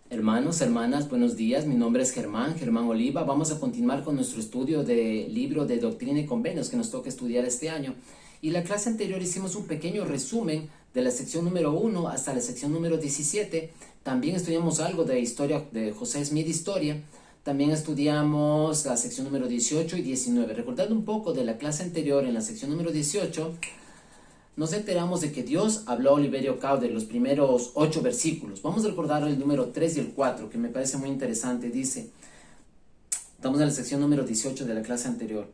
Hermanos, hermanas, buenos días. Mi nombre es Germán Oliva. Vamos a continuar con nuestro estudio del libro de Doctrina y Convenios que nos toca estudiar este año. Y la clase anterior hicimos un pequeño resumen de la sección número 1 hasta la sección número 17. También estudiamos algo de historia de José Smith Historia. También estudiamos la sección número 18 y 19. Recordando un poco de la clase anterior, en la sección número 18, nos enteramos de que Dios habló a Oliverio Cowdery los primeros 8 versículos. Vamos a recordar el número 3 y el 4, que me parece muy interesante. Dice, estamos en la sección número 18 de la clase anterior.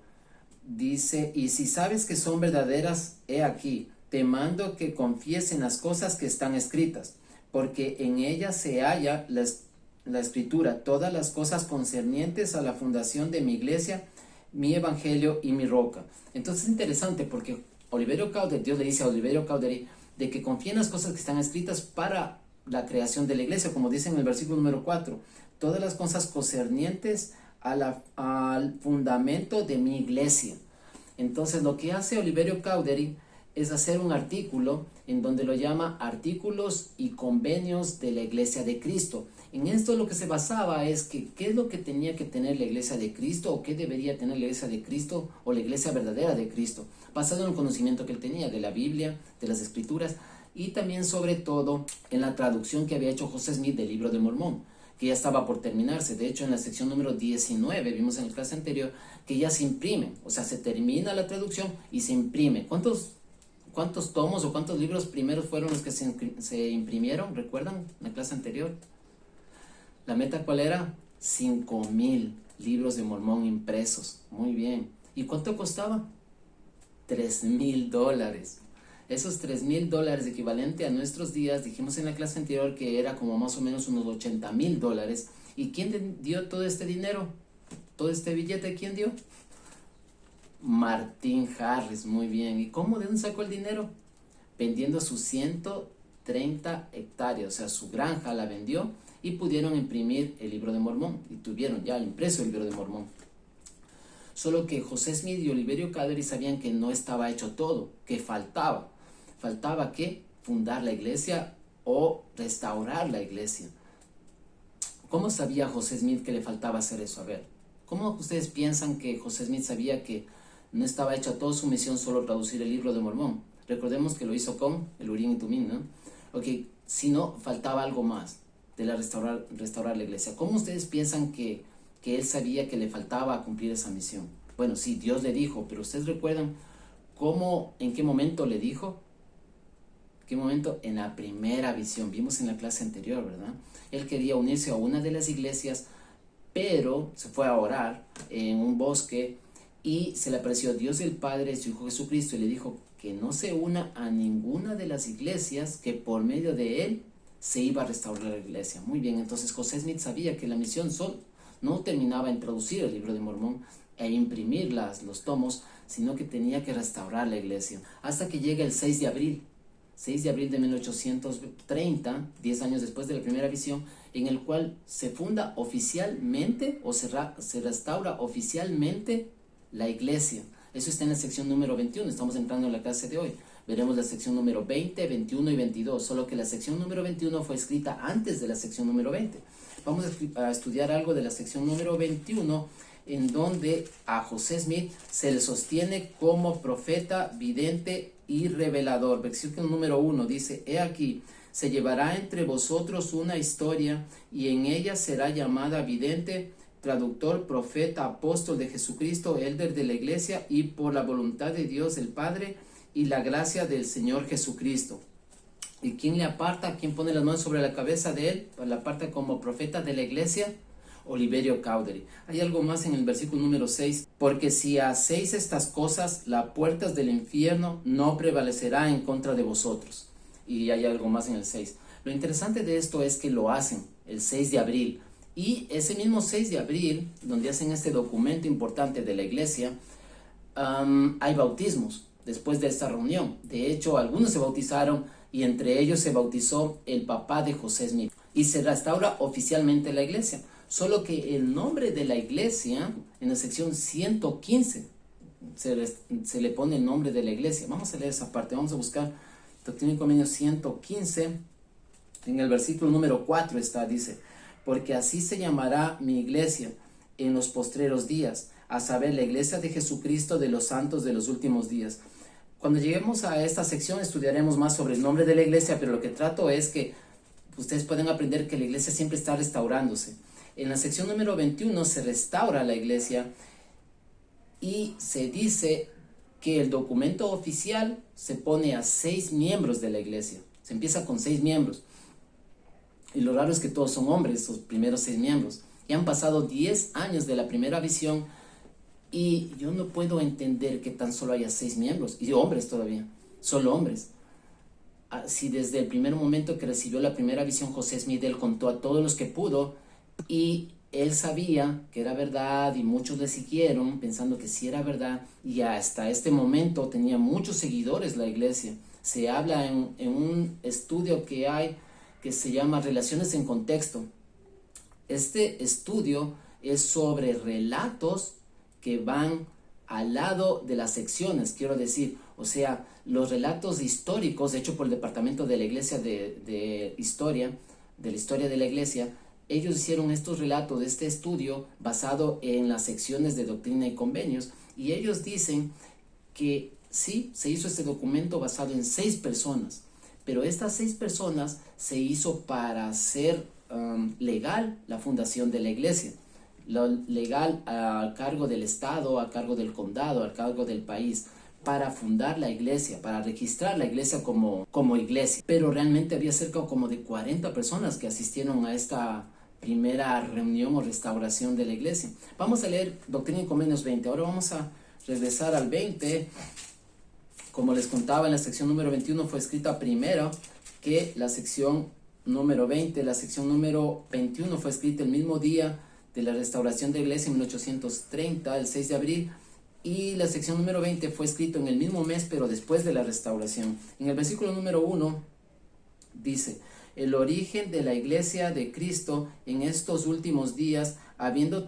Dice, y si sabes que son verdaderas, he aquí, te mando que confíes en las cosas que están escritas, porque en ellas se halla la escritura, todas las cosas concernientes a la fundación de mi iglesia, mi evangelio y mi roca. Entonces es interesante porque Oliverio Cowdery, Dios le dice a Oliverio Cowdery de que confíe en las cosas que están escritas para la creación de la iglesia, como dice en el versículo número 4, todas las cosas concernientes al fundamento de mi iglesia. Entonces lo que hace Oliverio Cowdery es hacer un artículo en donde lo llama Artículos y Convenios de la Iglesia de Cristo. En esto lo que se basaba es que qué es lo que tenía que tener la Iglesia de Cristo, o qué debería tener la Iglesia de Cristo, o la Iglesia verdadera de Cristo, basado en el conocimiento que él tenía de la Biblia, de las Escrituras, y también sobre todo en la traducción que había hecho José Smith del Libro de Mormón, que ya estaba por terminarse. De hecho, en la sección número 19, vimos en la clase anterior, que ya se imprime, o sea, se termina la traducción y se imprime. ¿Cuántos tomos o cuántos libros primeros fueron los que se imprimieron? ¿Recuerdan en la clase anterior? ¿La meta cuál era? 5,000 libros de Mormón impresos. Muy bien. ¿Y cuánto costaba? $3,000. Esos $3,000 equivalente a nuestros días, dijimos en la clase anterior que era como más o menos unos $80,000. ¿Y quién dio todo este dinero? ¿Todo este billete quién dio? Martin Harris, muy bien. ¿Y cómo? ¿De dónde sacó el dinero? Vendiendo sus 130 hectáreas, o sea, su granja la vendió y pudieron imprimir el Libro de Mormón y tuvieron ya impreso el Libro de Mormón. Solo que José Smith y Oliverio Cowdery sabían que no estaba hecho todo, que faltaba. ¿Faltaba qué? Fundar la iglesia o restaurar la iglesia. ¿Cómo sabía José Smith que le faltaba hacer eso? A ver, ¿cómo ustedes piensan que José Smith sabía que no estaba hecha toda su misión solo traducir el Libro de Mormón? Recordemos que lo hizo con el Urim y Tumim, ¿no? Ok, si no, faltaba algo más de restaurar la iglesia. ¿Cómo ustedes piensan que él sabía que le faltaba cumplir esa misión? Bueno, sí, Dios le dijo, pero ustedes recuerdan en qué momento le dijo. ¿Qué momento? En la primera visión. Vimos en la clase anterior, ¿verdad? Él quería unirse a una de las iglesias, pero se fue a orar en un bosque y se le apareció Dios el Padre, su Hijo Jesucristo, y le dijo que no se una a ninguna de las iglesias, que por medio de él se iba a restaurar la iglesia. Muy bien, entonces José Smith sabía que la misión no terminaba en traducir el Libro de Mormón e imprimir los tomos, sino que tenía que restaurar la iglesia. Hasta que llega el 6 de abril de 1830, 10 años después de la primera visión, en el cual se funda oficialmente o se restaura oficialmente la iglesia. Eso está en la sección número 21, estamos entrando en la clase de hoy. Veremos la sección número 20, 21 y 22, solo que la sección número 21 fue escrita antes de la sección número 20. Vamos a estudiar algo de la sección número 21, en donde a José Smith se le sostiene como profeta, vidente y revelador. Versículo número 1 dice, he aquí, se llevará entre vosotros una historia, y en ella será llamada vidente, traductor, profeta, apóstol de Jesucristo, elder de la iglesia, y por la voluntad de Dios el Padre y la gracia del Señor Jesucristo. ¿Y quién le aparta? ¿Quién pone las manos sobre la cabeza de él? Pues le aparta como profeta de la iglesia, Oliverio Cowdery. Hay algo más en el versículo número 6. Porque si hacéis estas cosas, las puertas del infierno no prevalecerá en contra de vosotros. Y hay algo más en el 6. Lo interesante de esto es que lo hacen el 6 de abril. Y ese mismo 6 de abril, donde hacen este documento importante de la iglesia, hay bautismos después de esta reunión. De hecho, algunos se bautizaron y entre ellos se bautizó el papá de José Smith. Y se restaura oficialmente la iglesia. Solo que el nombre de la iglesia, en la sección 115, se le pone el nombre de la iglesia. Vamos a leer esa parte, vamos a buscar Doctrina y Convenios 115, en el versículo número 4 dice, porque así se llamará mi iglesia en los postreros días, a saber, la iglesia de Jesucristo de los santos de los últimos días. Cuando lleguemos a esta sección estudiaremos más sobre el nombre de la iglesia, pero lo que trato es que ustedes pueden aprender que la iglesia siempre está restaurándose. En la sección número 21 se restaura la iglesia y se dice que el documento oficial se pone a 6 miembros de la iglesia. Se empieza con 6 miembros. Y lo raro es que todos son hombres, los primeros 6 miembros. Y han pasado 10 años de la primera visión y yo no puedo entender que tan solo haya 6 miembros. Y hombres todavía, solo hombres. Si desde el primer momento que recibió la primera visión, José Smith, él contó a todos los que pudo y él sabía que era verdad y muchos le siguieron pensando que sí era verdad y hasta este momento tenía muchos seguidores la iglesia. Se habla en un estudio que hay que se llama Relaciones en Contexto. Este estudio es sobre relatos que van al lado de las secciones, quiero decir, o sea, los relatos históricos hechos por el Departamento de la Iglesia de Historia, de la Historia de la Iglesia. Ellos hicieron estos relatos de este estudio basado en las secciones de Doctrina y Convenios, y ellos dicen que sí, se hizo este documento basado en 6 personas, pero estas 6 personas se hizo para hacer legal la fundación de la iglesia, lo legal a cargo del Estado, a cargo del condado, a cargo del país, para fundar la iglesia, para registrar la iglesia como iglesia. Pero realmente había cerca como de 40 personas que asistieron a esta primera reunión o restauración de la iglesia. Vamos a leer Doctrina y Convenios 20. Ahora vamos a regresar al 20. Como les contaba, en la sección número 21 fue escrita primero que la sección número 20. La sección número 21 fue escrita el mismo día de la restauración de la iglesia en 1830, el 6 de abril. Y la sección número 20 fue escrito en el mismo mes, pero después de la restauración. En el versículo número 1 dice: el origen de la iglesia de Cristo en estos últimos días, habiendo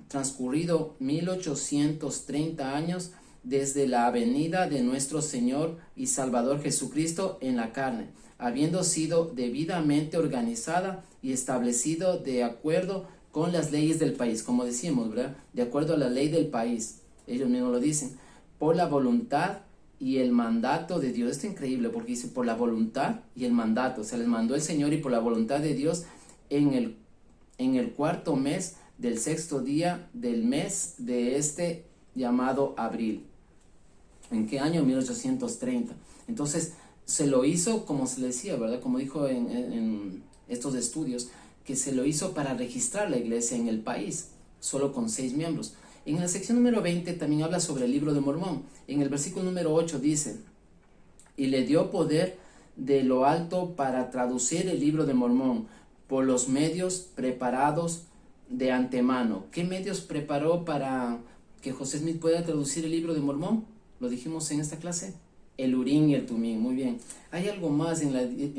transcurrido 1830 años desde la venida de nuestro Señor y Salvador Jesucristo en la carne, habiendo sido debidamente organizada y establecido de acuerdo con las leyes del país, como decíamos, ¿verdad? De acuerdo a la ley del país. Ellos mismos lo dicen, por la voluntad y el mandato de Dios. Esto es increíble porque dice por la voluntad y el mandato. O sea, les mandó el Señor y por la voluntad de Dios en el 4º mes del 6º día del mes de este llamado abril. ¿En qué año? 1830. Entonces, se lo hizo, como se le decía, ¿verdad? Como dijo en estos estudios, que se lo hizo para registrar la iglesia en el país, solo con 6 miembros. En la sección número 20 también habla sobre el libro de Mormón. En el versículo número 8 dice: y le dio poder de lo alto para traducir el libro de Mormón por los medios preparados de antemano. ¿Qué medios preparó para que José Smith pueda traducir el libro de Mormón? Lo dijimos en esta clase. El Urim y el Tumim. Muy bien. Hay algo más. En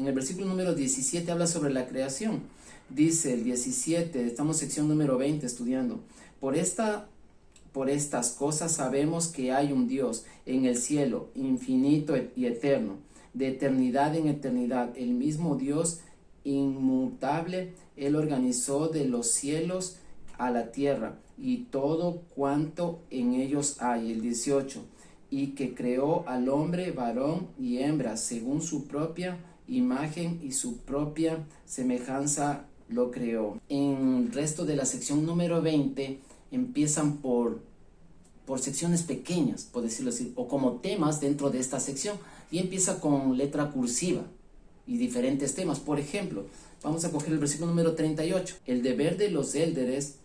el versículo número 17 habla sobre la creación. Dice el 17, estamos en sección número 20 estudiando. Por estas cosas sabemos que hay un Dios en el cielo, infinito y eterno, de eternidad en eternidad, el mismo Dios inmutable. Él organizó de los cielos a la tierra y todo cuanto en ellos hay. El 18, y que creó al hombre varón y hembra según su propia imagen y su propia semejanza lo creó. En el resto de la sección número 20 empiezan por secciones pequeñas, por decirlo así, o como temas dentro de esta sección, y empieza con letra cursiva y diferentes temas. Por ejemplo, vamos a coger el versículo número 38. El deber de los élderes,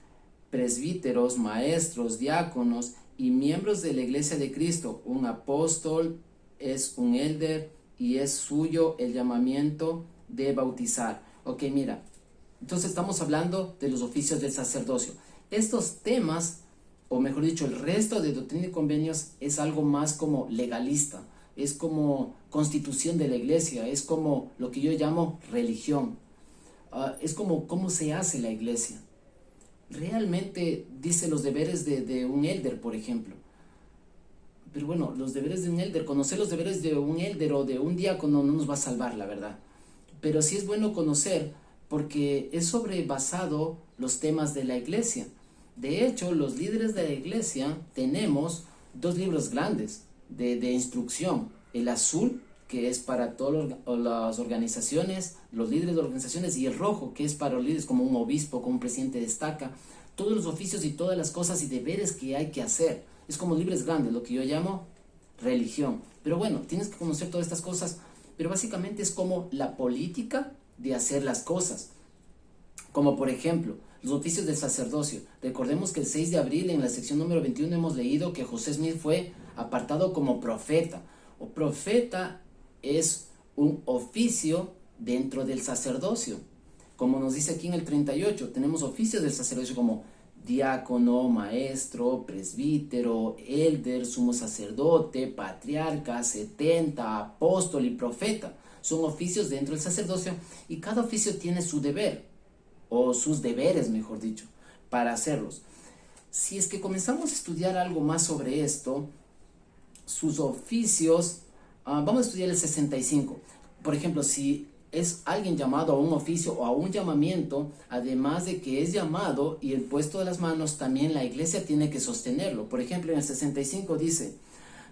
presbíteros, maestros, diáconos y miembros de la iglesia de Cristo. Un apóstol es un élder y es suyo el llamamiento de bautizar. Ok, mira, entonces estamos hablando de los oficios del sacerdocio. Estos temas, o mejor dicho, el resto de Doctrina y Convenios es algo más como legalista, es como constitución de la iglesia, es como lo que yo llamo religión, es como cómo se hace la iglesia. Realmente dice los deberes de un élder, por ejemplo. Pero bueno, los deberes de un élder, conocer los deberes de un élder o de un diácono no nos va a salvar, la verdad. Pero sí es bueno conocer porque es sobrebasado los temas de la iglesia. De hecho, los líderes de la iglesia tenemos dos libros grandes de instrucción. El azul, que es para todas las organizaciones, los líderes de organizaciones, y el rojo, que es para los líderes como un obispo, como un presidente destaca, todos los oficios y todas las cosas y deberes que hay que hacer. Es como libros grandes, lo que yo llamo religión. Pero bueno, tienes que conocer todas estas cosas, pero básicamente es como la política de hacer las cosas. Como por ejemplo, los oficios del sacerdocio. Recordemos que el 6 de abril en la sección número 21 hemos leído que José Smith fue apartado como profeta. O profeta es un oficio dentro del sacerdocio. Como nos dice aquí en el 38, tenemos oficios del sacerdocio como diácono, maestro, presbítero, elder, sumo sacerdote, patriarca, 70, apóstol y profeta. Son oficios dentro del sacerdocio y cada oficio tiene su deber, o sus deberes, mejor dicho, para hacerlos. Si es que comenzamos a estudiar algo más sobre esto, sus oficios, vamos a estudiar el 65. Por ejemplo, si es alguien llamado a un oficio o a un llamamiento, además de que es llamado y el puesto de las manos, también la iglesia tiene que sostenerlo. Por ejemplo, en el 65 dice,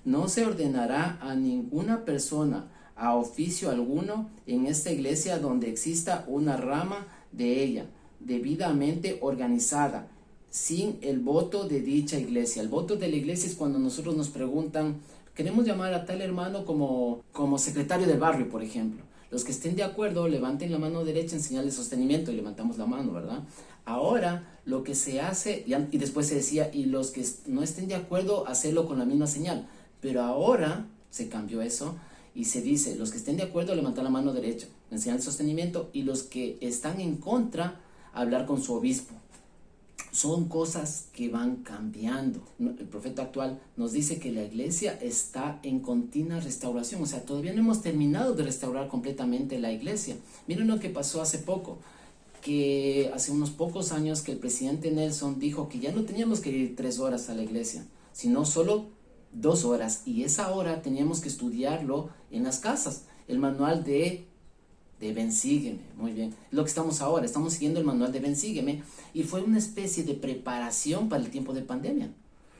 no se ordenará a ninguna persona a oficio alguno en esta iglesia donde exista una rama de ella, debidamente organizada, sin el voto de dicha iglesia. El voto de la iglesia es cuando nosotros nos preguntan, queremos llamar a tal hermano como secretario del barrio, por ejemplo. Los que estén de acuerdo, levanten la mano derecha en señal de sostenimiento y levantamos la mano, ¿verdad? Ahora, lo que se hace, y después se decía, y los que no estén de acuerdo, hacerlo con la misma señal. Pero ahora se cambió eso y se dice, los que estén de acuerdo, levantar la mano derecha en señal de sostenimiento, y los que están en contra, hablar con su obispo. Son cosas que van cambiando. El profeta actual nos dice que la iglesia está en continua restauración. O sea, todavía no hemos terminado de restaurar completamente la iglesia. Miren lo que pasó hace poco, que hace unos pocos años que el presidente Nelson dijo que ya no teníamos que ir 3 horas a la iglesia, sino solo 2 horas. Y esa hora teníamos que estudiarlo en las casas. El manual de Ven Sígueme, muy bien, lo que estamos ahora, estamos siguiendo el manual de Ven Sígueme, y fue una especie de preparación para el tiempo de pandemia.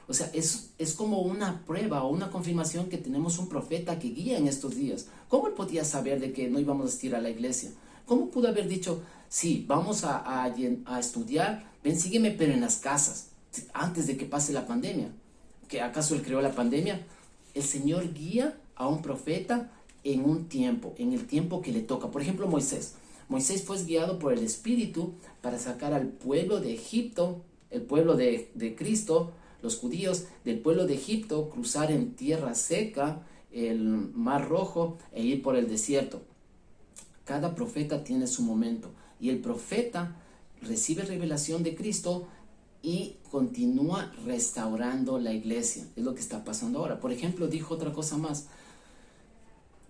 O sea, es como una prueba o una confirmación que tenemos un profeta que guía en estos días. ¿Cómo él podía saber de que no íbamos a asistir a la iglesia? ¿Cómo pudo haber dicho, sí, vamos a estudiar Ven Sígueme, pero en las casas, antes de que pase la pandemia? ¿Que acaso él creó la pandemia? El Señor guía a un profeta en un tiempo, en el tiempo que le toca. Por ejemplo, Moisés. Moisés fue guiado por el Espíritu para sacar al pueblo de Egipto, el pueblo de Cristo, los judíos, del pueblo de Egipto, cruzar en tierra seca, el Mar Rojo, e ir por el desierto. Cada profeta tiene su momento, y el profeta recibe revelación de Cristo y continúa restaurando la iglesia. Es lo que está pasando ahora. Por ejemplo, dijo otra cosa más,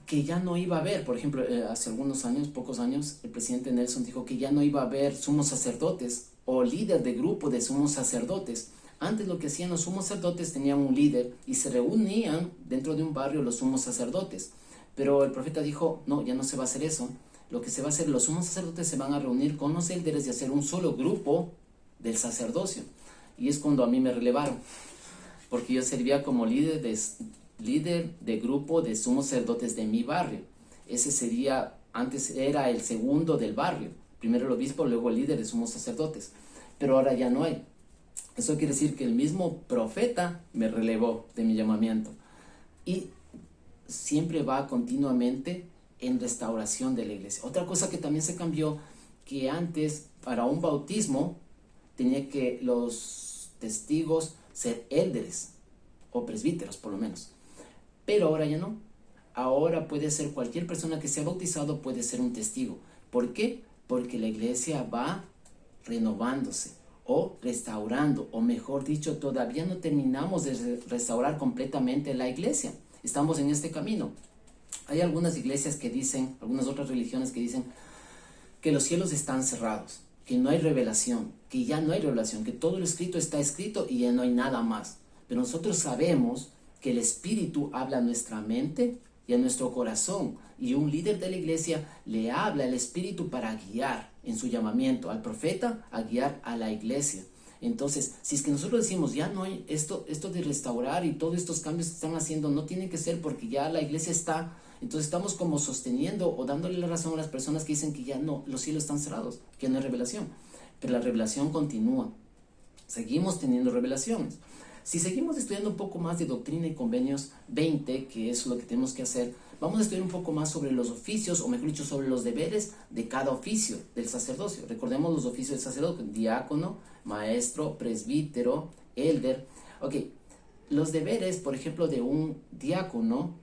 que ya no iba a haber, por ejemplo, hace algunos años, pocos años, el presidente Nelson dijo que ya no iba a haber sumos sacerdotes o líder de grupo de sumos sacerdotes. Antes lo que hacían los sumos sacerdotes, tenían un líder y se reunían dentro de un barrio los sumos sacerdotes. Pero el profeta dijo, no, ya no se va a hacer eso. Lo que se va a hacer, los sumos sacerdotes se van a reunir con los líderes y hacer un solo grupo del sacerdocio. Y es cuando a mí me relevaron, porque yo servía como líder de grupo de sumos sacerdotes de mi barrio. Ese sería, antes era el segundo del barrio, primero el obispo, luego el líder de sumos sacerdotes, pero ahora ya no hay. Eso quiere decir que el mismo profeta me relevó de mi llamamiento, y siempre va continuamente en restauración de la iglesia. Otra cosa que también se cambió, que antes para un bautismo tenía que los testigos ser élderes o presbíteros por lo menos. Pero ahora ya no. Ahora puede ser cualquier persona que sea bautizado, puede ser un testigo. ¿Por qué? Porque la iglesia va renovándose o restaurando, o mejor dicho, todavía no terminamos de restaurar completamente la iglesia. Estamos en este camino. Hay algunas iglesias que dicen, algunas otras religiones que dicen que los cielos están cerrados, que no hay revelación, que ya no hay revelación, que todo lo escrito está escrito y ya no hay nada más. Pero nosotros sabemos que el Espíritu habla a nuestra mente y a nuestro corazón. Y un líder de la iglesia le habla al Espíritu para guiar en su llamamiento, al profeta a guiar a la iglesia. Entonces, si es que nosotros decimos, ya no hay esto de restaurar y todos estos cambios que están haciendo, no tienen que ser porque ya la iglesia está, entonces estamos como sosteniendo o dándole la razón a las personas que dicen que ya no, los cielos están cerrados, que no hay revelación. Pero la revelación continúa. Seguimos teniendo revelaciones. Si seguimos estudiando un poco más de Doctrina y Convenios 20, que es lo que tenemos que hacer, vamos a estudiar un poco más sobre los oficios, o mejor dicho, sobre los deberes de cada oficio del sacerdocio. Recordemos los oficios del sacerdote: diácono, maestro, presbítero, elder. Ok, los deberes, por ejemplo, de un diácono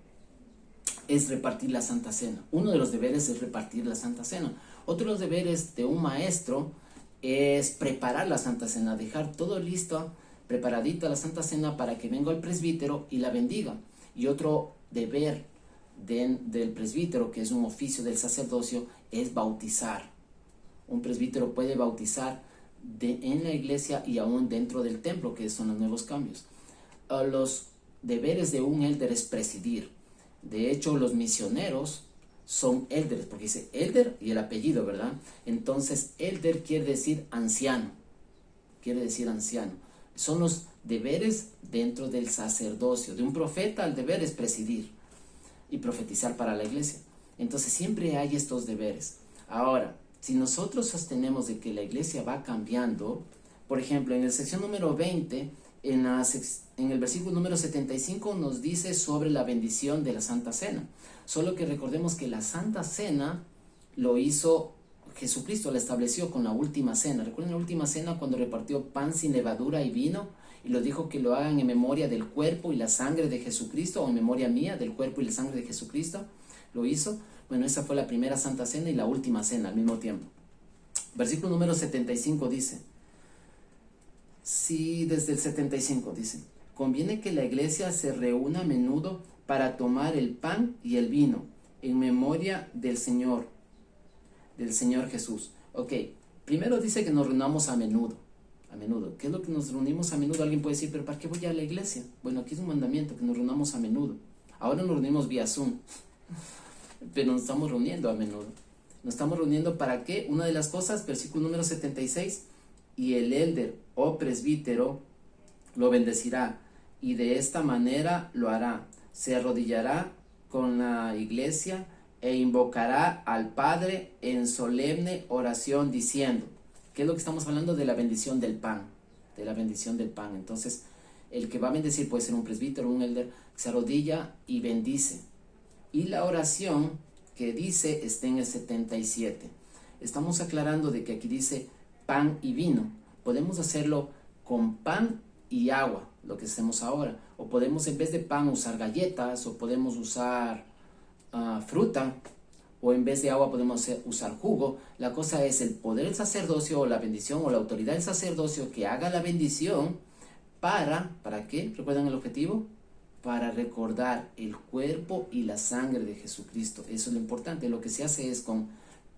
es repartir la Santa Cena. Uno de los deberes es repartir la Santa Cena. Otro de los deberes de un maestro es preparar la Santa Cena, dejar todo listo, preparadita la Santa Cena para que venga el presbítero y la bendiga. Y otro deber del presbítero, que es un oficio del sacerdocio, es bautizar. Un presbítero puede bautizar en la iglesia y aún dentro del templo, que son los nuevos cambios. Los deberes de un elder es presidir. De hecho, los misioneros son élderes, porque dice elder y el apellido, ¿verdad? Entonces, elder quiere decir anciano. Quiere decir anciano. Son los deberes dentro del sacerdocio. De un profeta, el deber es presidir y profetizar para la iglesia. Entonces, siempre hay estos deberes. Ahora, si nosotros sostenemos de que la iglesia va cambiando, por ejemplo, en la sección número 20, en el versículo número 75 nos dice sobre la bendición de la Santa Cena. Solo que recordemos que la Santa Cena lo hizo Jesucristo, la estableció con la última cena. ¿Recuerdan la última cena cuando repartió pan sin levadura y vino? Y lo dijo que lo hagan en memoria del cuerpo y la sangre de Jesucristo, o en memoria mía del cuerpo y la sangre de Jesucristo. Lo hizo. Bueno, esa fue la primera Santa Cena y la última cena al mismo tiempo. Versículo número 75 dice, sí, desde el 75 dice, conviene que la iglesia se reúna a menudo para tomar el pan y el vino en memoria del Señor Jesús. Ok, primero dice que nos reunamos a menudo. A menudo. ¿Qué es lo que nos reunimos a menudo? Alguien puede decir, pero ¿para qué voy a la iglesia? Bueno, aquí es un mandamiento, que nos reunamos a menudo. Ahora nos reunimos vía Zoom, pero nos estamos reuniendo a menudo. Nos estamos reuniendo ¿para qué? Una de las cosas, versículo número 76, y el elder o presbítero lo bendecirá, y de esta manera lo hará. Se arrodillará con la iglesia e invocará al Padre en solemne oración diciendo, ¿qué es lo que estamos hablando? De la bendición del pan, de la bendición del pan. Entonces, el que va a bendecir puede ser un presbítero, un elder, se arrodilla y bendice. Y la oración que dice está en el 77. Estamos aclarando de que aquí dice pan y vino. Podemos hacerlo con pan y agua, lo que hacemos ahora. O podemos en vez de pan usar galletas, o podemos usar fruta, o en vez de agua podemos usar jugo. La cosa es el poder del sacerdocio, o la bendición, o la autoridad del sacerdocio que haga la bendición ¿para qué? ¿Recuerdan el objetivo? Para recordar el cuerpo y la sangre de Jesucristo. Eso es lo importante. Lo que se hace es con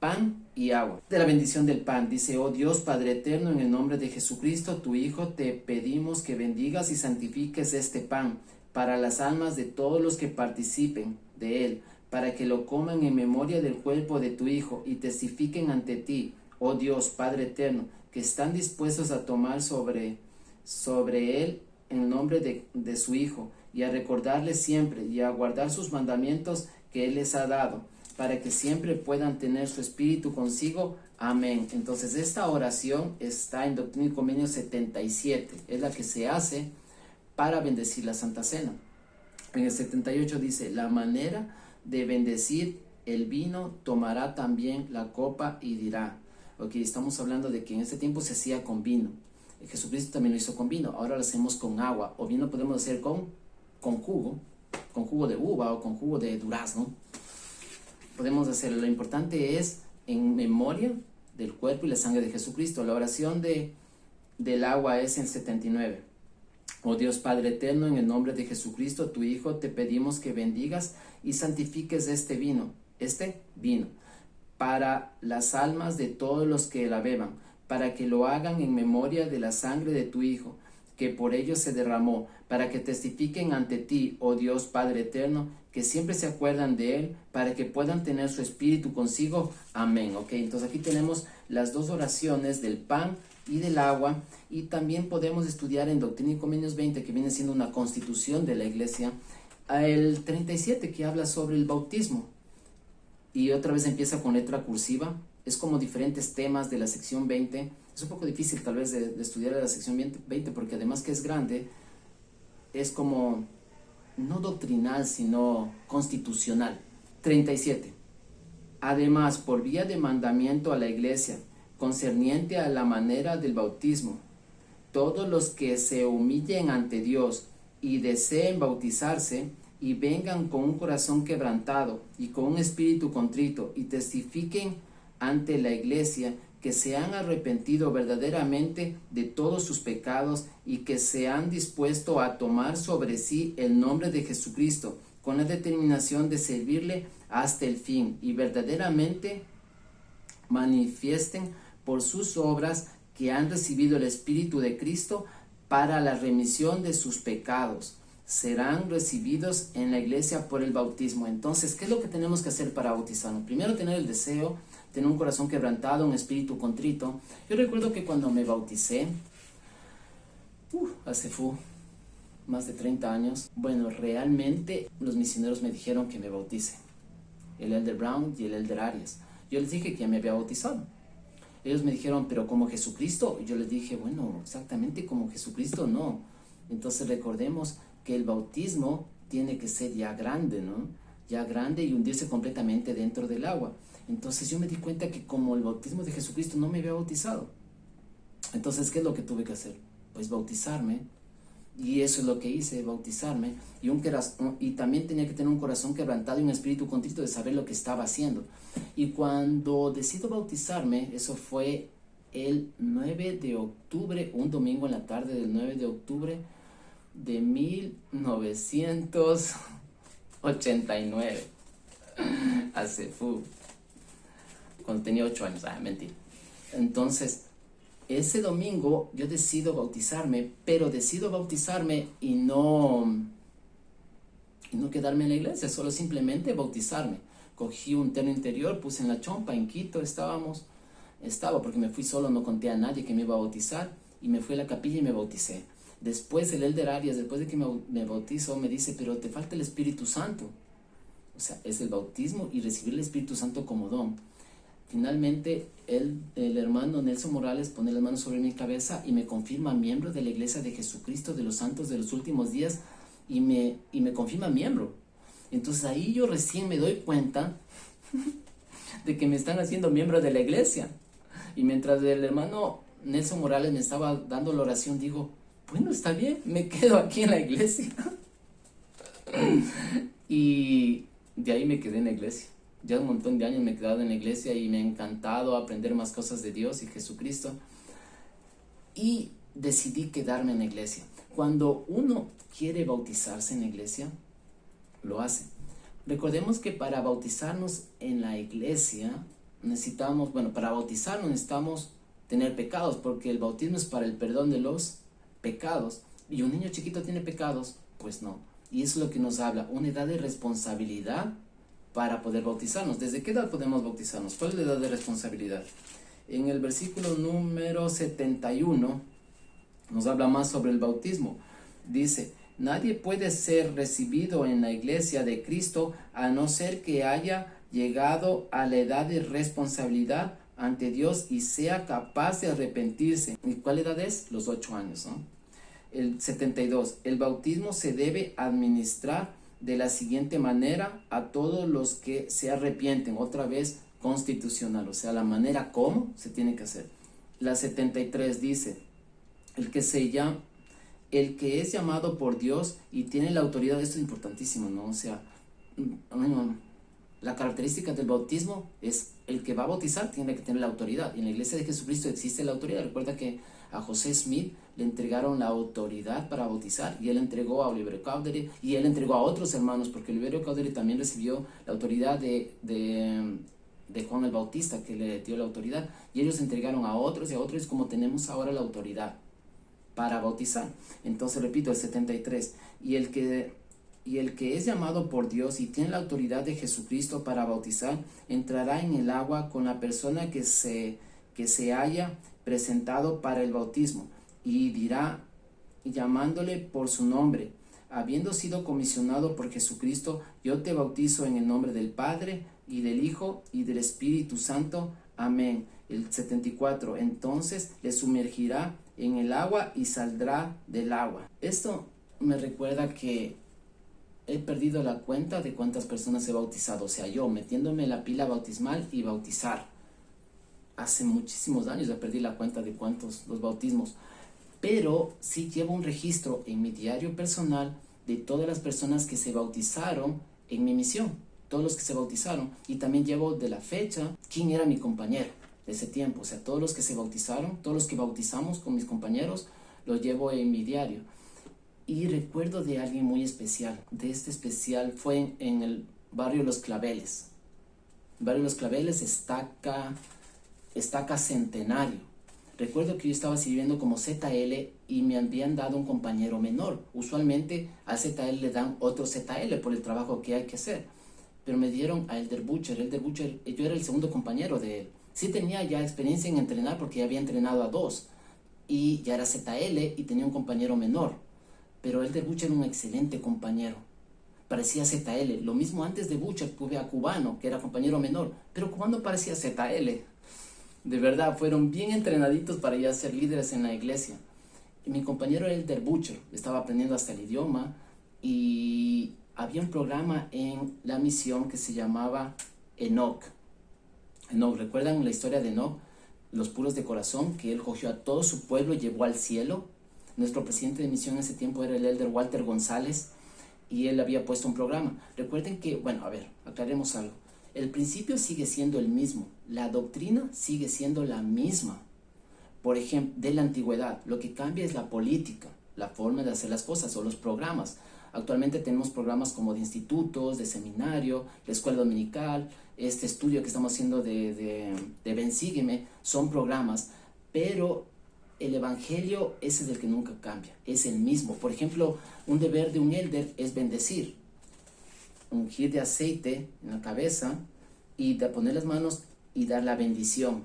pan y agua. De la bendición del pan, dice, oh Dios Padre eterno, en el nombre de Jesucristo, tu Hijo, te pedimos que bendigas y santifiques este pan para las almas de todos los que participen de él, para que lo coman en memoria del cuerpo de tu Hijo y testifiquen ante ti, oh Dios Padre eterno, que están dispuestos a tomar sobre él en nombre de su Hijo, y a recordarle siempre y a guardar sus mandamientos que él les ha dado, para que siempre puedan tener su espíritu consigo. Amén. Entonces esta oración está en Doctrina y Convenios 77, es la que se hace para bendecir la Santa Cena. En el 78 dice, la manera de bendecir el vino, tomará también la copa y dirá. Ok, estamos hablando de que en ese tiempo se hacía con vino. Jesucristo también lo hizo con vino, ahora lo hacemos con agua, o bien lo podemos hacer con jugo de uva o con jugo de durazno. Podemos hacerlo. Lo importante es en memoria del cuerpo y la sangre de Jesucristo. La oración del agua es en 79. Oh Dios Padre eterno, en el nombre de Jesucristo, tu Hijo, te pedimos que bendigas y santifiques este vino, para las almas de todos los que la beban, para que lo hagan en memoria de la sangre de tu Hijo, que por ellos se derramó, para que testifiquen ante ti, oh Dios Padre eterno, que siempre se acuerdan de él, para que puedan tener su espíritu consigo. Amén. Ok, entonces aquí tenemos las dos oraciones del pan y del agua, y también podemos estudiar en Doctrina y Convenios 20, que viene siendo una constitución de la iglesia, el 37, que habla sobre el bautismo, y otra vez empieza con letra cursiva. Es como diferentes temas de la sección 20. Es un poco difícil tal vez de estudiar la sección 20, porque además que es grande, es como no doctrinal, sino constitucional. 37. Además, por vía de mandamiento a la iglesia, concerniente a la manera del bautismo, todos los que se humillen ante Dios y deseen bautizarse, y vengan con un corazón quebrantado y con un espíritu contrito, y testifiquen ante la iglesia que se han arrepentido verdaderamente de todos sus pecados, y que se han dispuesto a tomar sobre sí el nombre de Jesucristo con la determinación de servirle hasta el fin, y verdaderamente manifiesten por sus obras que han recibido el Espíritu de Cristo para la remisión de sus pecados. Serán recibidos en la iglesia por el bautismo. Entonces, ¿qué es lo que tenemos que hacer para bautizarnos? Primero, tener el deseo, tener un corazón quebrantado, un espíritu contrito. Yo recuerdo que cuando me bauticé, hace más de 30 años, bueno, realmente los misioneros me dijeron que me bautice, el Elder Brown y el Elder Arias. Yo les dije que ya me había bautizado. Ellos me dijeron, pero como Jesucristo. Yo les dije, bueno, exactamente como Jesucristo no. Entonces recordemos que el bautismo tiene que ser ya grande, ¿no? Ya grande, y hundirse completamente dentro del agua. Entonces yo me di cuenta que como el bautismo de Jesucristo no me había bautizado. Entonces, ¿qué es lo que tuve que hacer? Pues bautizarme. Y eso es lo que hice, bautizarme. Y también tenía que tener un corazón quebrantado y un espíritu contrito de saber lo que estaba haciendo. Y cuando decido bautizarme, eso fue el 9 de octubre, un domingo en la tarde del 9 de octubre de 1989. Cuando tenía 8 años, mentira. Entonces, ese domingo yo decido bautizarme, pero decido bautizarme y no quedarme en la iglesia, solo simplemente bautizarme. Cogí un terno interior, puse en la chompa, en Quito estaba porque me fui solo, no conté a nadie que me iba a bautizar, y me fui a la capilla y me bauticé. Después el Elder Arias, después de que me bautizó, me dice, pero te falta el Espíritu Santo. O sea, es el bautismo y recibir el Espíritu Santo como don. Finalmente, el hermano Nelson Morales pone las manos sobre mi cabeza y me confirma miembro de la Iglesia de Jesucristo de los Santos de los Últimos Días, y me confirma miembro. Entonces ahí yo recién me doy cuenta de que me están haciendo miembro de la iglesia. Y mientras el hermano Nelson Morales me estaba dando la oración, digo, bueno, está bien, me quedo aquí en la iglesia. Y de ahí me quedé en la iglesia. Ya un montón de años me he quedado en la iglesia y me ha encantado aprender más cosas de Dios y Jesucristo. Y decidí quedarme en la iglesia. Cuando uno quiere bautizarse en la iglesia, lo hace. Recordemos que para bautizarnos en la iglesia para bautizarnos necesitamos tener pecados, porque el bautismo es para el perdón de los pecados. ¿Y un niño chiquito tiene pecados? Pues no. Y eso es lo que nos habla, una edad de responsabilidad para poder bautizarnos. ¿Desde qué edad podemos bautizarnos? ¿Cuál es la edad de responsabilidad? En el versículo número 71 nos habla más sobre el bautismo. Dice, nadie puede ser recibido en la iglesia de Cristo a no ser que haya llegado a la edad de responsabilidad ante Dios y sea capaz de arrepentirse. ¿Y cuál edad es? Los 8 años, ¿no? El 72. El bautismo se debe administrar de la siguiente manera a todos los que se arrepienten. Otra vez constitucional, o sea, la manera como se tiene que hacer. La 73 dice, el que es llamado por Dios y tiene la autoridad. Esto es importantísimo, ¿no? O sea, la característica del bautismo es el que va a bautizar tiene que tener la autoridad. Y en la iglesia de Jesucristo existe la autoridad. Recuerda que a José Smith le entregaron la autoridad para bautizar, y él entregó a Oliverio Cowdery, y él entregó a otros hermanos, porque Oliverio Cowdery también recibió la autoridad de Juan el Bautista, que le dio la autoridad, y ellos entregaron a otros y a otros, como tenemos ahora la autoridad. para bautizar. Entonces repito, el 73, y el que es llamado por Dios y tiene la autoridad de Jesucristo para bautizar, entrará en el agua con la persona que se haya presentado para el bautismo, y dirá, llamándole por su nombre: habiendo sido comisionado por Jesucristo, yo te bautizo en el nombre del Padre, y del Hijo, y del Espíritu Santo. Amén. El 74, entonces le sumergirá en el agua y saldrá del agua. Esto me recuerda que he perdido la cuenta de cuántas personas he bautizado. O sea, yo metiéndome la pila bautismal y bautizar. Hace muchísimos años ya perdí la cuenta de cuántos los bautismos. Pero sí llevo un registro en mi diario personal de todas las personas que se bautizaron en mi misión. Todos los que se bautizaron. Y también llevo de la fecha quién era mi compañero de ese tiempo. O sea, todos los que se bautizaron, todos los que bautizamos con mis compañeros, los llevo en mi diario. Y recuerdo de alguien muy especial. De este especial fue en el barrio Los Claveles. El barrio Los Claveles, Estaca Centenario. Recuerdo que yo estaba sirviendo como ZL y me habían dado un compañero menor. Usualmente al ZL le dan otro ZL por el trabajo que hay que hacer. Pero me dieron a Elder Butcher. Elder Butcher, yo era el segundo compañero de él. Sí tenía ya experiencia en entrenar porque ya había entrenado a 2. Y ya era ZL y tenía un compañero menor. Pero Elder Butcher era un excelente compañero. Parecía ZL. Lo mismo antes de Butcher tuve a Cubano, que era compañero menor. Pero Cubano parecía ZL. De verdad, fueron bien entrenaditos para ya ser líderes en la iglesia. Y mi compañero Elder Butcher estaba aprendiendo hasta el idioma, y había un programa en la misión que se llamaba Enoch. ¿Recuerdan la historia de Enoch? Los puros de corazón, que él cogió a todo su pueblo y llevó al cielo. Nuestro presidente de misión en ese tiempo era el Elder Walter González, y él había puesto un programa. Recuerden que, aclaremos algo. El principio sigue siendo el mismo, la doctrina sigue siendo la misma. Por ejemplo, de la antigüedad, lo que cambia es la política, la forma de hacer las cosas o los programas. Actualmente tenemos programas como de institutos, de seminario, la escuela dominical, este estudio que estamos haciendo de Ven Sígueme, son programas, pero el evangelio ese es el que nunca cambia, es el mismo. Por ejemplo, un deber de un elder es bendecir, ungir de aceite en la cabeza y de poner las manos y dar la bendición,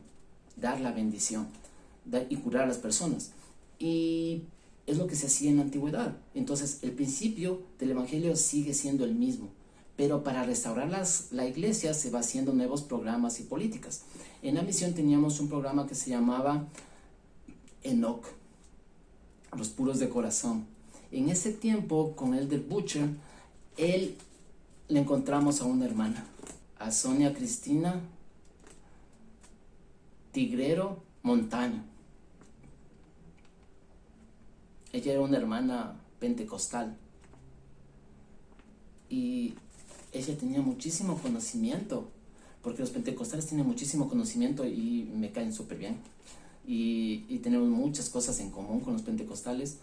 y curar a las personas. Y es lo que se hacía en la antigüedad. Entonces el principio del evangelio sigue siendo el mismo, pero para restaurar la iglesia se va haciendo nuevos programas y políticas. En la misión teníamos un programa que se llamaba Enoch, los puros de corazón. En ese tiempo, con Elder Butcher, le encontramos a una hermana, a Sonia Cristina Tigrero Montaño. Ella era una hermana pentecostal y ella tenía muchísimo conocimiento, porque los pentecostales tienen muchísimo conocimiento y me caen súper bien, y tenemos muchas cosas en común con los pentecostales.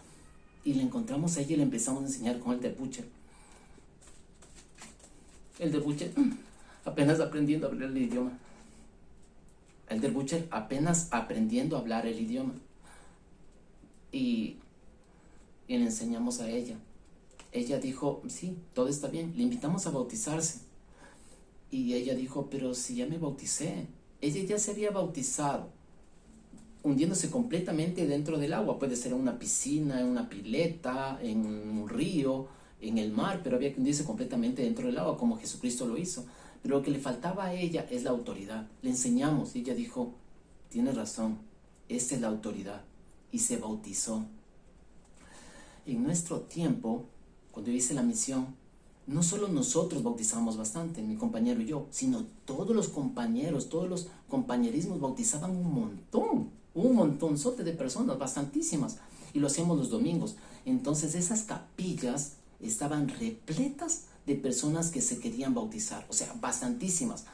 Y le encontramos a ella y le empezamos a enseñar con Elder Butcher. Elder Butcher apenas aprendiendo a hablar el idioma. Elder Butcher apenas aprendiendo a hablar el idioma. Y le enseñamos a ella. Ella dijo, sí, todo está bien. Le invitamos a bautizarse. Y ella dijo, pero si ya me bauticé. Ella ya se había bautizado, hundiéndose completamente dentro del agua. Puede ser en una piscina, en una pileta, en un río, en el mar, pero había que hundirse completamente dentro del agua, como Jesucristo lo hizo. Pero lo que le faltaba a ella es la autoridad. Le enseñamos y ella dijo, tienes razón, esta es la autoridad. Y se bautizó. En nuestro tiempo, cuando yo hice la misión, no solo nosotros bautizamos bastante, mi compañero y yo, sino todos los compañeros, todos los compañerismos bautizaban un montonzote de personas, bastantísimas, y lo hacíamos los domingos. Entonces esas capillas estaban repletas de personas que se querían bautizar, o sea, bastantísimas.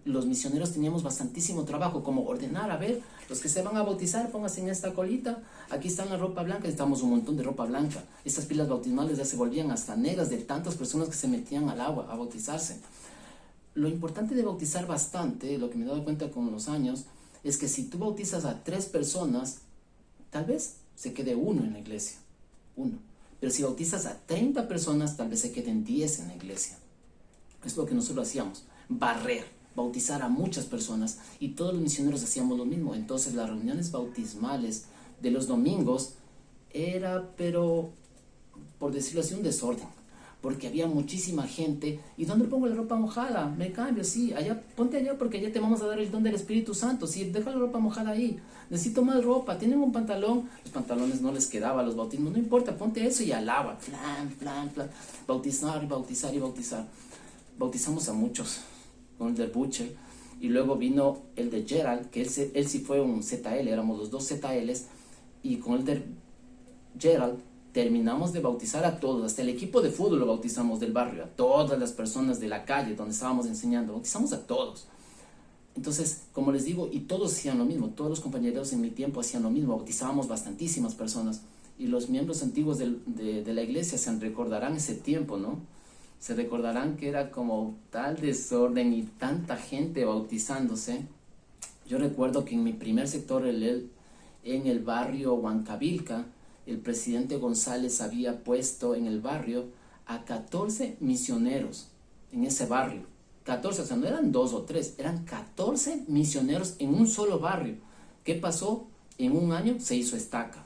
Los misioneros teníamos bastantísimo trabajo, como ordenar, a ver, los que se van a bautizar, pónganse en esta colita, aquí está la ropa blanca, necesitamos un montón de ropa blanca. Estas pilas bautismales ya se volvían hasta negras de tantas personas que se metían al agua a bautizarse. Lo importante de bautizar bastante, lo que me he dado cuenta con los años, es que si tú bautizas a 3 personas, tal vez se quede uno en la iglesia, uno. Pero si bautizas a 30 personas, tal vez se queden 10 en la iglesia. Es lo que nosotros hacíamos, barrer, bautizar a muchas personas, y todos los misioneros hacíamos lo mismo. Entonces las reuniones bautismales de los domingos era, pero por decirlo así, un desorden, porque había muchísima gente. ¿Y dónde pongo la ropa mojada? Me cambio, sí, allá, ponte allá, porque allá te vamos a dar el don del Espíritu Santo. Sí, deja la ropa mojada ahí. Necesito más ropa. Tienen un pantalón, los pantalones no les quedaba a los bautismos, no importa, ponte eso y alaba. Flan, flan, flan. Bautizar y bautizar y bautizar. Bautizamos a muchos con el del Butcher, y luego vino el de Gerald, que él sí fue un ZL, éramos los dos ZLs, y con el de Gerald terminamos de bautizar a todos, hasta el equipo de fútbol lo bautizamos del barrio, a todas las personas de la calle donde estábamos enseñando, bautizamos a todos. Entonces, como les digo, y todos hacían lo mismo, todos los compañeros en mi tiempo hacían lo mismo, bautizábamos bastantísimas personas, y los miembros antiguos de la iglesia se recordarán ese tiempo, ¿no? Se recordarán que era como tal desorden y tanta gente bautizándose. Yo recuerdo que en mi primer sector, en el barrio Huancavilca, el presidente González había puesto en el barrio a 14 misioneros en ese barrio. 14, o sea, no eran 2 o 3, eran 14 misioneros en un solo barrio. ¿Qué pasó? En un año se hizo estaca.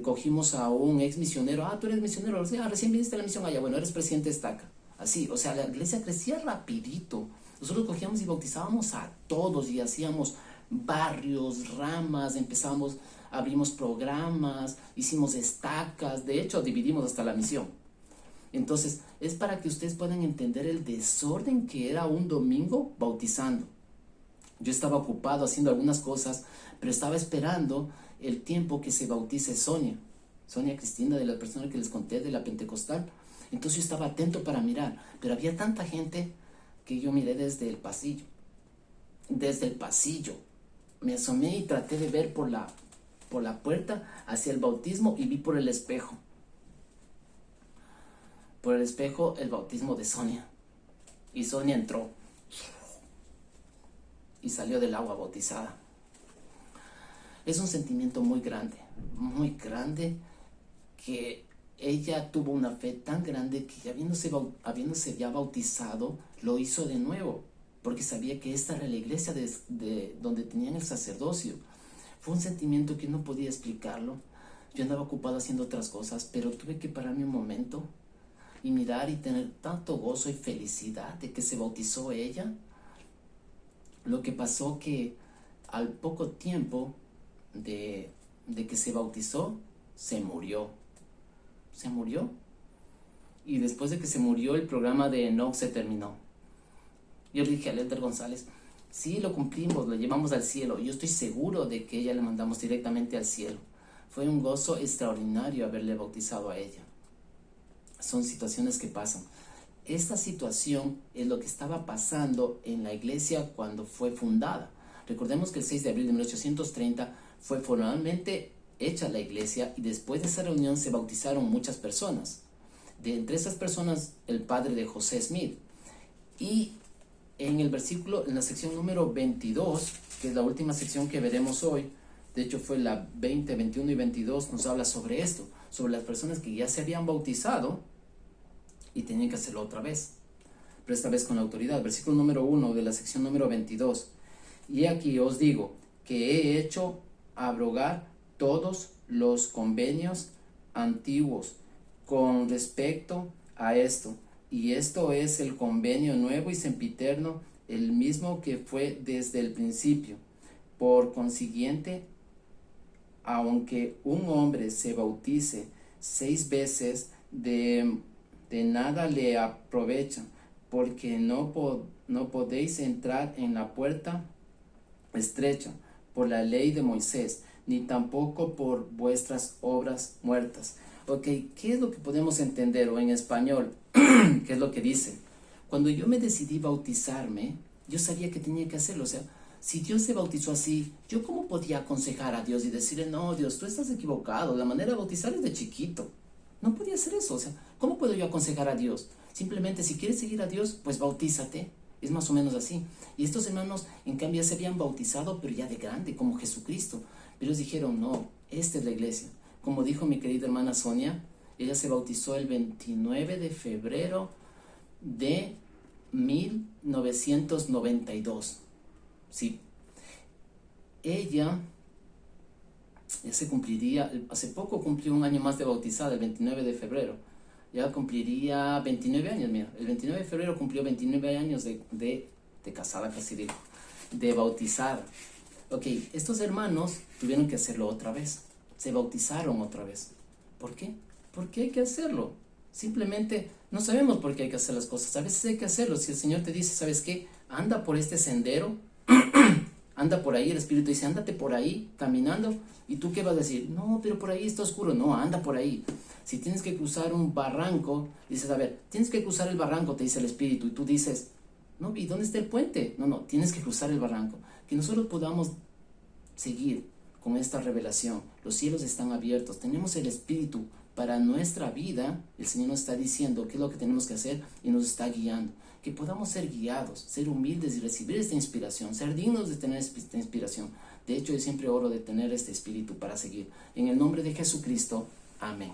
Cogimos a un ex misionero, tú eres misionero, recién viniste a la misión allá, bueno, eres presidente de estaca. Así, o sea, la iglesia crecía rapidito. Nosotros cogíamos y bautizábamos a todos y hacíamos barrios, ramas, abrimos programas, hicimos estacas, de hecho dividimos hasta la misión. Entonces, es para que ustedes puedan entender el desorden que era un domingo bautizando. Yo estaba ocupado haciendo algunas cosas, pero estaba esperando el tiempo que se bautice Sonia Cristina, de la persona que les conté de la Pentecostal. Entonces yo estaba atento para mirar, pero había tanta gente que yo miré desde el pasillo. Desde el pasillo. Me asomé y traté de ver por la puerta hacia el bautismo, y vi por el espejo. Por el espejo el bautismo de Sonia. Y Sonia entró y salió del agua bautizada. Es un sentimiento muy grande, que ella tuvo una fe tan grande que habiéndose ya bautizado, lo hizo de nuevo, porque sabía que esta era la iglesia de donde tenían el sacerdocio. Fue un sentimiento que no podía explicarlo. Yo andaba ocupado haciendo otras cosas, pero tuve que pararme un momento y mirar y tener tanto gozo y felicidad de que se bautizó ella. Lo que pasó que al poco tiempo de que se bautizó, se murió. Y después de que se murió, el programa de Enoch se terminó. Yo le dije a Elder González, sí, lo cumplimos, lo llevamos al cielo. Yo estoy seguro de que ella le mandamos directamente al cielo. Fue un gozo extraordinario haberle bautizado a ella. Son situaciones que pasan. Esta situación es lo que estaba pasando en la iglesia cuando fue fundada. Recordemos que el 6 de abril de 1830 fue formalmente hecha la iglesia, y después de esa reunión se bautizaron muchas personas. Entre esas personas, el padre de José Smith. Y en la sección número 22, que es la última sección que veremos hoy, de hecho fue la 20, 21 y 22, nos habla sobre esto, sobre las personas que ya se habían bautizado y tenían que hacerlo otra vez, pero esta vez con la autoridad. Versículo número 1 de la sección número 22. Y aquí os digo que he hecho abrogar todos los convenios antiguos con respecto a esto, y esto es el convenio nuevo y sempiterno, el mismo que fue desde el principio. Por consiguiente, aunque un hombre se bautice 6 veces, de nada le aprovecha, porque no podéis entrar en la puerta estrecha por la ley de Moisés, ni tampoco por vuestras obras muertas. Ok, ¿qué es lo que podemos entender? O en español, ¿qué es lo que dice? Cuando yo me decidí bautizarme, yo sabía que tenía que hacerlo. O sea, si Dios se bautizó así, ¿yo cómo podía aconsejar a Dios y decirle, no, Dios, tú estás equivocado, la manera de bautizar es de chiquito? No podía hacer eso. O sea, ¿cómo puedo yo aconsejar a Dios? Simplemente, si quieres seguir a Dios, pues bautízate. Es más o menos así. Y estos hermanos, en cambio, ya se habían bautizado, pero ya de grande, como Jesucristo. Pero ellos dijeron, no, esta es la iglesia. como dijo mi querida hermana Sonia, ella se bautizó el 29 de febrero de 1992. Sí. Ella ya se cumpliría, hace poco cumplió un año más de bautizada, el 29 de febrero. Ya cumpliría 29 años, mira. El 29 de febrero cumplió 29 años de casada, casi digo, de bautizada. Ok, estos hermanos tuvieron que hacerlo otra vez. Se bautizaron otra vez. ¿Por qué? Porque hay que hacerlo. Simplemente no sabemos por qué hay que hacer las cosas. A veces hay que hacerlo. Si el Señor te dice, ¿sabes qué? Anda por este sendero. Anda por ahí, el Espíritu dice, ándate por ahí, caminando. ¿Y tú qué vas a decir? No, pero por ahí está oscuro. No, anda por ahí. Si tienes que cruzar un barranco, dices, a ver, tienes que cruzar el barranco, te dice el Espíritu. Y tú dices, no, ¿y dónde está el puente? No, tienes que cruzar el barranco. Que nosotros podamos seguir con esta revelación. Los cielos están abiertos. Tenemos el Espíritu para nuestra vida. El Señor nos está diciendo qué es lo que tenemos que hacer y nos está guiando. Que podamos ser guiados, ser humildes y recibir esta inspiración, ser dignos de tener esta inspiración. De hecho, yo siempre oro de tener este espíritu para seguir. En el nombre de Jesucristo, amén.